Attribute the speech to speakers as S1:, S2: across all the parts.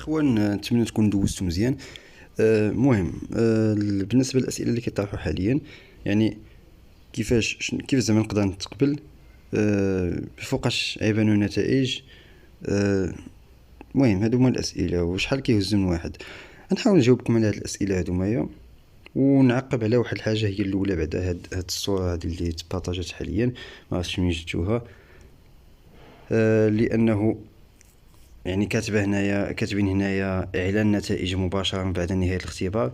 S1: اخوان، نتمنى تكون دوزتو مزيان. مهم، بالنسبه للاسئله اللي كيطرحوا حاليا، يعني كيف زعما نقدر نتقبل بفوقاش عيبان النتائج. المهم هادو هما الاسئله، وشحال كيهزو من واحد. غنحاول نجاوبكم على هاد الاسئله هادو مايا، ونعقب على واحد الحاجه هي الاولى بعدا هاد الصوره هادي اللي تبارطاجات حاليا. ما عرفتش منين جبتوها، لانه يعني كاتبين هنايا اعلان نتائج مباشره بعد نهايه الاختبار.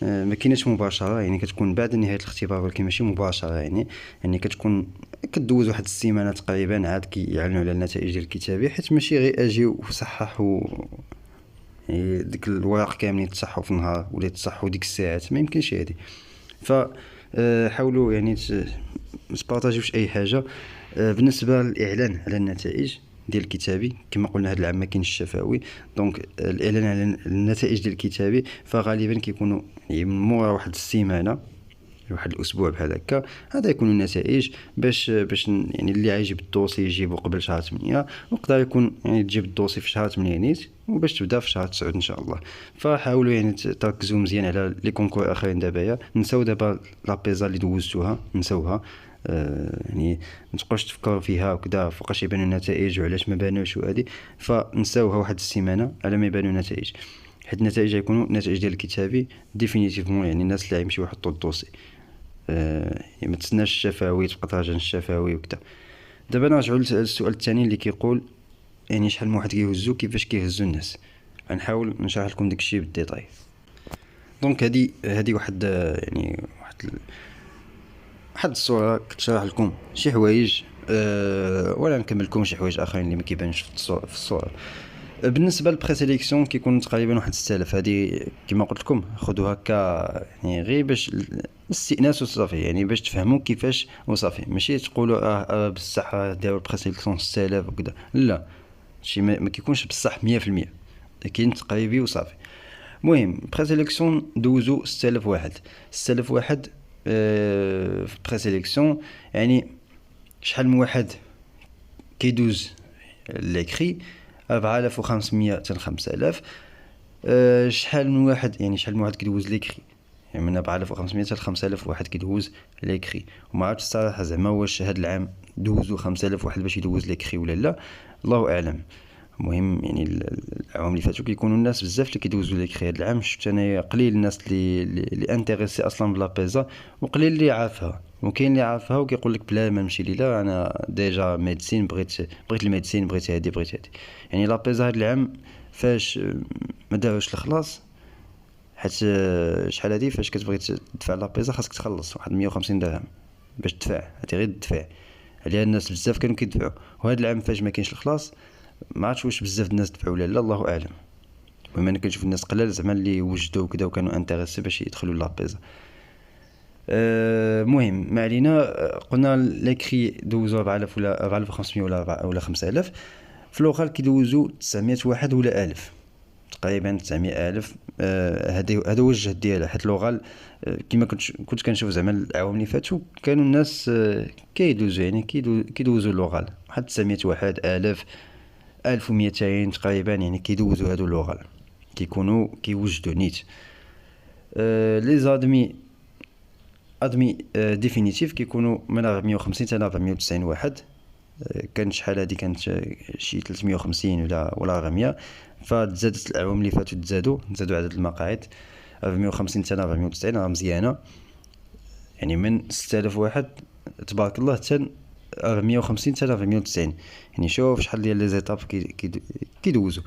S1: ما كايناش مباشره، يعني كتكون بعد نهايه الاختبار ولكن ماشي مباشره. يعني كتكون كدوز واحد السيمانه تقريبا عاد كيعلنوا على النتائج ديال الكتابي، حيت ماشي غير اجيو وصححوا يعني ديك الورق كاملين تصحوا في نهار ولا تصحوا ديك الساعات، ما يمكنش هادي. ف حاولوا يعني تبارطاجيوش اي حاجه. بالنسبه للاعلان على النتائج ديال الكتابي، كما قلنا هذا العام ما كاينش الشفوي، دونك الاعلان على النتائج ديال الكتابي فغالبا كيكونوا يعني من مورا واحد السيمانه، واحد الاسبوع بحال هكا. هذا يكون النتائج باش يعني اللي عايجيب الدوسي يجيبو قبل شهر 8، ويقدر يكون يعني تجيب الدوسي في شهر 8 نيت، وباش تبدا في شهر 9 ان شاء الله. فحاولوا يعني تركزوا مزيان على لي كونكور اخرين دابا. نساو دابا لابيزا اللي دوزتوها، نساوها. يعني ما تبقاوش تفكروا فيها وكذا فوقاش يبانوا النتائج وعلاش ما بانوش وهادي. فنساوها واحد السيمانه على ما يبانوا النتائج، حيت النتائج غيكونوا النتائج ديال الكتابي ديفينيتيفمون، يعني الناس اللي غيمشيو يحطوا الدوسي. يعني ما تسناش الشفاوي، تبقى تراجع الشفاوي وكذا. دابا نرجعوا للسؤال الثاني اللي كيقول يعني شحال من واحد كيهزو، كيفاش كيهزو الناس. غنحاول نشرح لكم داكشي بالديتاي. دونك هادي واحد يعني واحد الصوره كتشرح لكم شي حوايج، ولا نكمل لكم شي حوايج اخرين اللي ما كيبانوش في الصوره. بالنسبه للبريسيليكسيون كيكون تقريبا واحد 6000. هذه كما قلت لكم خذوها هكا يعني غير باش الاستئناس وصافي، يعني باش تفهموا كيفاش وصافي. ماشي تقولوا بصح داو البريسيليكسيون 6000 وكذا، لا شي ما كيكونش بصح 100%، كاين تقريبي وصافي. المهم بريسيليكسيون دوزو 6000 واحد. 6000 واحد في بريسيليكسيون، يعني شحال من واحد كيدوز ليكري 4500 حتى 5000. شحال من واحد يعني شحال من واحد كيدوز ليكري، يعني من 4500 حتى 5000 واحد كيدوز ليكري. وما عرفتش الصراحه زعما واش هذا العام دوزو 5000 واحد باش يدوز ليكري ولا لا، الله اعلم. المهم يعني العوام اللي فاتوا كيكونوا الناس بزاف اللي كيدوزوا ليكري. هذا العام شفت انايا قليل الناس اللي انتريسي اصلا بلا بيزا، وقليل اللي عارفها. وكاين اللي عارفها وكيقول لك بلا ما نمشي ليها، انا ديجا ميديسين، بغيت الميديسين، بغيت هادي يعني لا بيزا هذا العام فاش ما داروش الخلاص. حيت شحال هادي فاش كتبغي تدفع لا بيزا خاصك تخلص واحد 150 درهم باش تدفع. هادي غير الدفع عليها الناس بزاف كانوا كيدفعوا. وهذا العام فاش ما كاينش الخلاص، ما عرفتش واش بزاف الناس دفعوا ولا لا، الله اعلم. المهم انا كنشوف الناس قلال زعما اللي وجدوا كذا وكانوا انتريسي باش يدخلوا لا بيزا. المهم ما علينا. قلنا ليكري دوزو 4000 ولا 4500 ولا 5000. في لوغال كيدوزو 900 واحد ولا 1000 تقريبا 900,000. هذا هو الجهد ديالها، حيت لوغال كما كنت كنشوف زعما العوام اللي فاتوا كانوا الناس كيدوزو يعني كيدوزو لوغال واحد 900 واحد 1000 1200 تقريبا، يعني كيدوزو هادو لوغال كيكونوا كيوجدوا نيت. لي زادمي ديفينيتيف كيكونوا من 450 حتى 490 واحد. كان شحال هادي كانت شي 350 ولا 400. فتزادت العوام اللي فاتوا تزادوا عدد المقاعد 450 حتى 490 راه مزيانه. يعني من 6000 واحد تبارك الله حتى 450 حتى 490، يعني شوف شحال ديال لي زيتاب كيدوزوا.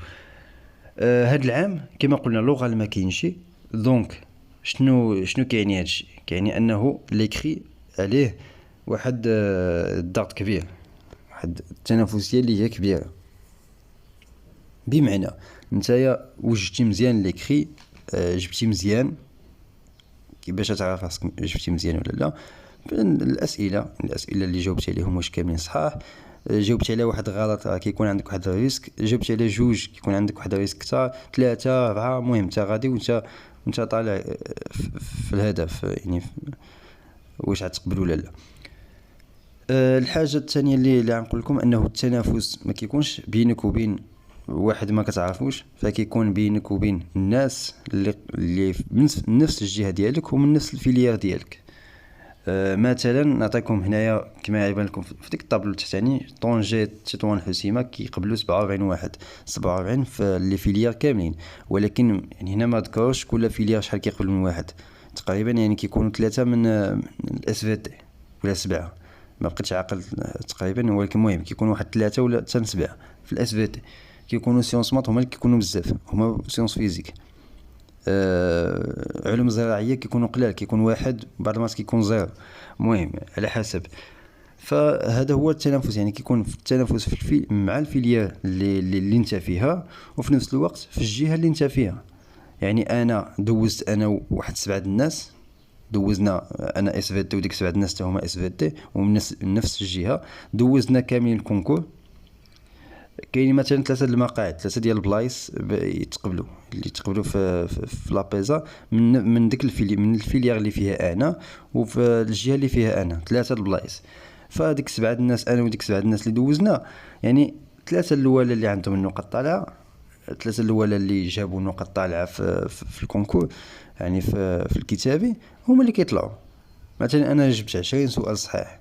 S1: هاد العام كما قلنا لوغال ما كاينش. دونك شنو كيعني هادشي؟ كيعني انه ليكري عليه واحد الضغط كبير، واحد التنافسيه اللي هي كبيره. بمعنى نتايا وجدتي مزيان ليكري، جبتي مزيان، كيفاش تعرف راسك جبتي مزيان ولا لا؟ الاسئله اللي جاوبتي عليهم واش كاملين صحاح. جاوبتي على واحد غلط كيكون عندك واحد الريسك. جاوبتي على جوج كيكون عندك واحد الريسك كثر. 3 4 المهم انت غادي وانت طالع في الهدف، يعني واش غتقبل ولا لا. الحاجه الثانيه اللي غنقول لكم انه التنافس ما كيكونش بينك وبين واحد ما كتعرفوش، فكيكون بينك وبين الناس اللي من نفس الجهه ديالك ومن نفس الفيليير ديالك. مثلا نعطيكم هنايا كما يبان لكم في ديك الطابلو التحتاني، طونجي تطوان حسيمه كيقبلوا 47 واحد، 47 في لي فيليير كاملين، ولكن يعني هنا ما ذكروش كل فيليير شحال كيقبل من واحد تقريبا، يعني كيكونوا 3 من الاس في تي ولا 7، ما بقيتش عاقل تقريبا، ولكن المهم كيكونوا واحد 3 ولا حتى 7 في الاس في تي. كيكونوا سيونس مات هما اللي كيكونوا بزاف، هما سيونس فيزيك. علوم زراعيه كيكونوا قلال، كيكون واحد، بعض المرات كيكون زيرو، المهم على حسب. فهذا هو التنافس، يعني كيكون في التنافس مع الفيليا اللي انت فيها، وفي نفس الوقت في الجهه اللي انت فيها. يعني انا دوزت انا وواحد 7 الناس، دوزنا انا اس في تي وديك 7 الناس حتى هما اس في تي ومن نفس الجهه، دوزنا كاملين الكونكور. كاين مثلا 3 المقاعد، 3 ديال البلايص يتقبلوا اللي يتقبلوا في لابيزا من ديك من الفيليير اللي فيها انا وفي الجهه اللي فيها انا، 3 البلايص. فديك 7 الناس انا وديك 7 الناس اللي دوزنا، يعني 3 الاولى اللي عندهم النقط طالعه، 3 الاولى اللي جابوا نقط طالعه في الكونكور، يعني في الكتابي، هما اللي كيطلعوا. مثلا انا جبت 20 سؤال صحيح،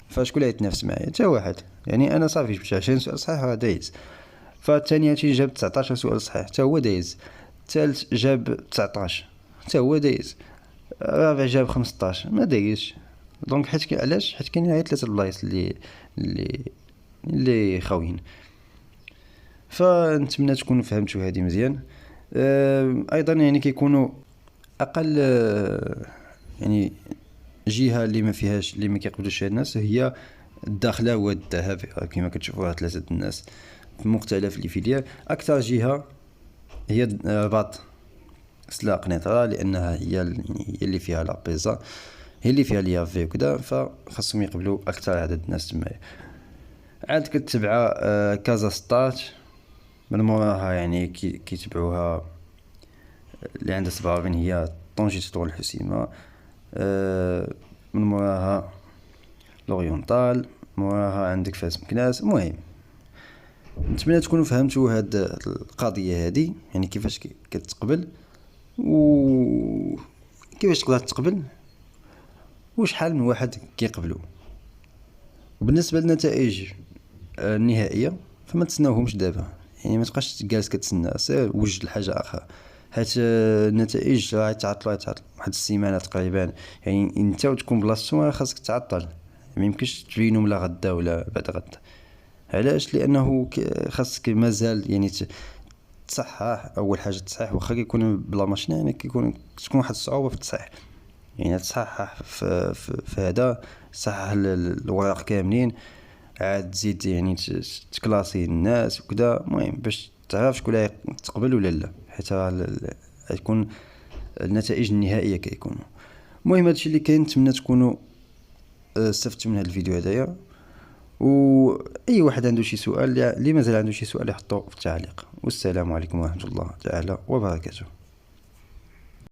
S1: فشكون اللي يتنافس معايا؟ حتى واحد. يعني انا صافي جبت 20 سؤال صحيح دايز. فالثاني جاب 19 سؤال صحيح حتى هو دايز. الثالث جاب 19 حتى هو دايز. الرابع جاب 15 ما دايزش. دونك حيت علاش؟ حيت كاينين غير 3 البلايص اللي خاويين. فنتمنى تكونوا فهمتوا هذه مزيان. ايضا يعني كيكونوا اقل يعني جهه اللي ما فيهاش، اللي ما كيقبلوش الناس، هي الداخله والذهاب، كما كتشوفوها 3 الناس في مختلف لي فيليير. اكثر جهه هي الرباط سلاق نيطرا، لانها هي اللي فيها لابيزا، هي اللي فيها ليافي وكذا، فخاصهم يقبلوا اكثر عدد الناس تما. عاد كتبع كازا ستات من موراها، يعني كيتبعوها اللي عندها 47 هي طونجي تطوان الحسيمه، من موراها لوريونتال، موراها عندك فاس مكناس. المهم نتمنى تكونوا فهمتوا هاد القضيه هذه، يعني كيفاش كتقبل كيفاش تقدر تقبل وشحال من واحد كيقبلوا. وبالنسبه للنتائج النهائيه فما تسناوهمش دابا، يعني ما تبقاش جالس كتسنى، سير وجد الحاجه اخرى، حيت النتائج راه تعطلوا واحد السيمانه تقريبا. يعني انت وتكون بلاصتو خاصك تعطل، ما يمكنش تبينهم لا غدا ولا بعد غدا. علاش؟ لانه خاصك مازال يعني تصحح. اول حاجه تصحيح، واخا كيكون بلا ماشين، يعني تكون واحد الصعوبه في التصحيح، يعني تصحح في هذا، تصحح الورق كاملين، عاد تزيد يعني تكلاسي الناس وكذا، المهم باش تعرف شكون تقبل ولا لا، حيت غيكون النتائج النهائيه كيكونوا. المهم هادشي اللي كاين. نتمنى تكونوا استفدتوا من هذا الفيديو هذايا، واي واحد عنده شي سؤال، اللي مازال عنده شي سؤال يحطه في التعليق. والسلام عليكم ورحمه الله تعالى وبركاته.